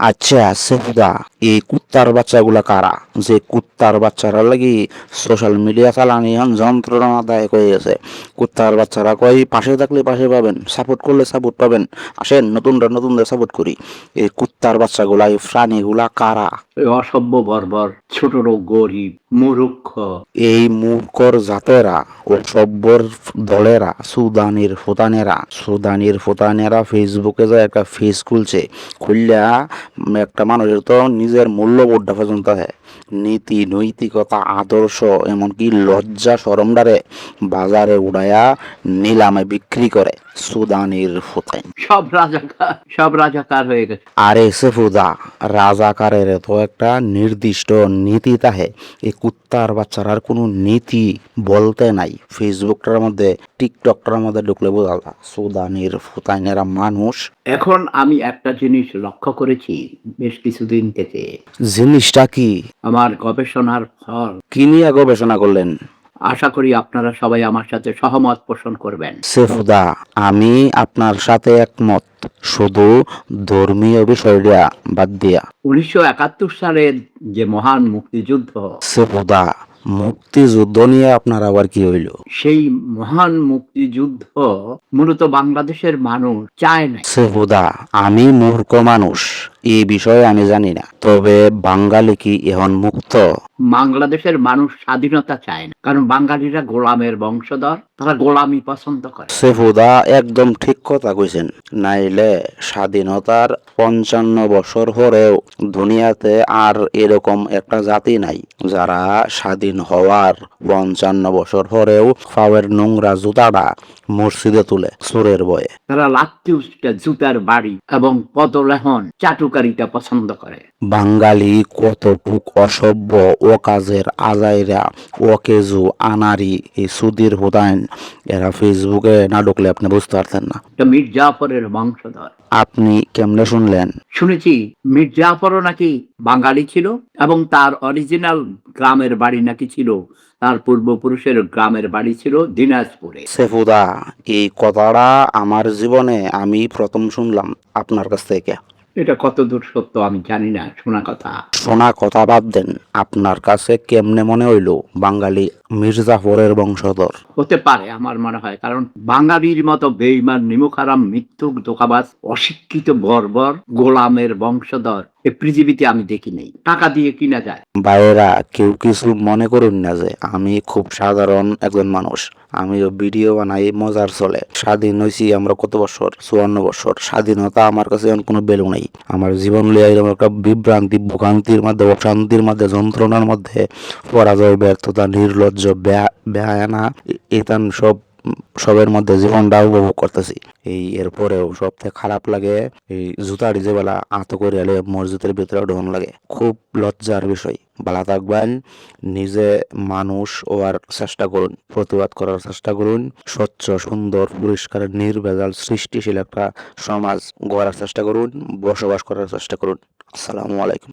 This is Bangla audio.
আচ্ছা সেফুদা, এই কুত্তার বাচ্চাগুলা কারা? যে কুত্তার বাচ্চারা লাগি সোশ্যাল মিডিয়া চালানি এখন যন্ত্রণাদায়ক হয়ে গেছে। কুত্তার বাচ্চারা কয় পাশে থাকলে পাশে পাবেন, সাপোর্ট করলে সাপোর্ট পাবেন, আসেন নতুনদের সাপোর্ট করি। এই কুত্তার বাচ্চাগুলা, এই প্রাণীগুলা কারা? এই অসভ্য বর্বর ছোট গরিব মূর্খ। এই মূর্খর জাতেরা ও সভ্যর দলেরা, সুদানির ফোতানেরা ফেসবুকে যায় একটা ফেস খুলছে। খুললা একটা মানুষের তো নিজের মূল্যবোধটা পর্যন্ত হয়, নীতি নৈতিকতা আদর্শ এমনকি লজ্জা শরমডারে বাজারে উড়াইয়া নিলামে বিক্রি করে সুদানির ফোতাইন। সব রাজাকার হয়ে গেছে। আরে সেফুদা, রাজাকারের তো একটা নির্দিষ্ট নীতি তাহে। এই কুত্তার বাচ্চারার কোনো নীতি বলতে নাই। ফেসবুকটার মধ্যে টিকটকটার মধ্যে ঢুকলে বোঝা যায় সুদানির ফুতাইনেরা মানুষ। এখন আমি একটা জিনিস লক্ষ্য করেছি বেশ কিছুদিন থেকে, জিনিসটা কি? আমার গবেষণার ফল। কি নিয়ে গবেষণা করলেন? আশা করি আপনারা সবাই আমার সাথে সহমত পোষণ করবেন। সেফুদা, আমি আপনার সাথে একমত, শুধু ধর্মীয় বিষয়টা বাদ দিয়া। 1971 সালের যে মহান মুক্তিযুদ্ধ, সেফুদা, মুক্তিযুদ্ধ নিয়ে আপনার আবার কি হইল? সেই মহান মুক্তিযুদ্ধ মূলত বাংলাদেশের মানুষ চায় না। সেফুদা, আমি মূর্খ মানুষ, এই বিষয়ে আমি জানি না, তবে বাঙালি কি এখন মুক্ত? বাংলাদেশের মানুষ স্বাধীনতা চায় না, কারণ বাঙালিরা গোলামের বংশধর, তারা গোলামি পছন্দ করে। সেফুদা একদম ঠিক কথা কইছেন। নাইলে স্বাধীনতার 55 বছর পরেও দুনিয়াতে আর এরকম একটা জাতি নাই যারা স্বাধীন হওয়ার 55 বছর পরেও পাওয়ের নোংরা জুতাটা মসজিদে তুলে চোরের বয়ে। তারা লাত্তি উষ্টা জুতার বাড়ি এবং পদলেহন চাটুকারিতা পছন্দ করে। বাঙালি কতটুক অসভ্য, ও কাজের আজাইরা, ও কেজু আনারি, এই সুধীর হুদাইন এরা ফেসবুকে না ঢুকলে আপনি বুঝতে পারতেন না। এটা মীর জাফরের বংশধর। আপনি কেমনে শুনলেন? শুনেছি মীর জাফরও নাকি বাঙালি ছিল এবং তার অরিজিনাল গ্রামের বাড়ি নাকি ছিল, তার পূর্বপুরুষের গ্রামের বাড়ি ছিল দিনাজপুরে। সেফুদা, এই কথাটা আমার জীবনে আমি প্রথম শুনলাম আপনার কাছ থেকে। এটা কতদূর সত্য আমি জানি না, শোনা কথা। শোনা কথা বাদ দেন, আপনার কাছে কেমনে মনে হইল বাঙালি মির্জাফরের বংশধর? হতে পারে, আমার মনে হয়, কারণ বাঙালির মতো বেঈমান নিমুখারাম মিথ্যুক দোকাবাজ অশিক্ষিত বর্বর গোলামের বংশধর এই পৃথিবীতে আমি দেখি নেই। টাকা দিয়ে কিনা যায়। ভাইয়েরা, কেউ কিছু মনে করুন না যে আমি খুব সাধারণ একজন মানুষ। আমিও ভিডিও বানাই, মজার চলে। স্বাধীন হয়েছি আমরা কত বছর? 54 বছর। স্বাধীনতা আমার কাছে এখন কোনো ভ্যালু নেই। আমার জীবন লিয়ে এরকম একটা বিভ্রান্তি, ভোগান্তির মধ্যে, অশান্তির মধ্যে, যন্ত্রণার মধ্যে, পরাজয়, ব্যর্থতা, নির্লজ্জ, বেহায়ানা, এতান সবের মধ্যে জীবনটা উপভোগ করতেছি। এরপরেও সবথেকে খারাপ লাগে এই জুতারি যে বেলা আত করে এলে মসজিদের ভিতরে ঢোন লাগে, খুব লজ্জার বিষয়। বালা থাকবেন, নিজে মানুষ হওয়ার চেষ্টা করুন, প্রতিবাদ করার চেষ্টা করুন, স্বচ্ছ সুন্দর পরিষ্কার নির্ভেজাল সৃষ্টিশীল একটা সমাজ গড়ার চেষ্টা করুন, বসবাস করার চেষ্টা করুন। আসসালামু আলাইকুম।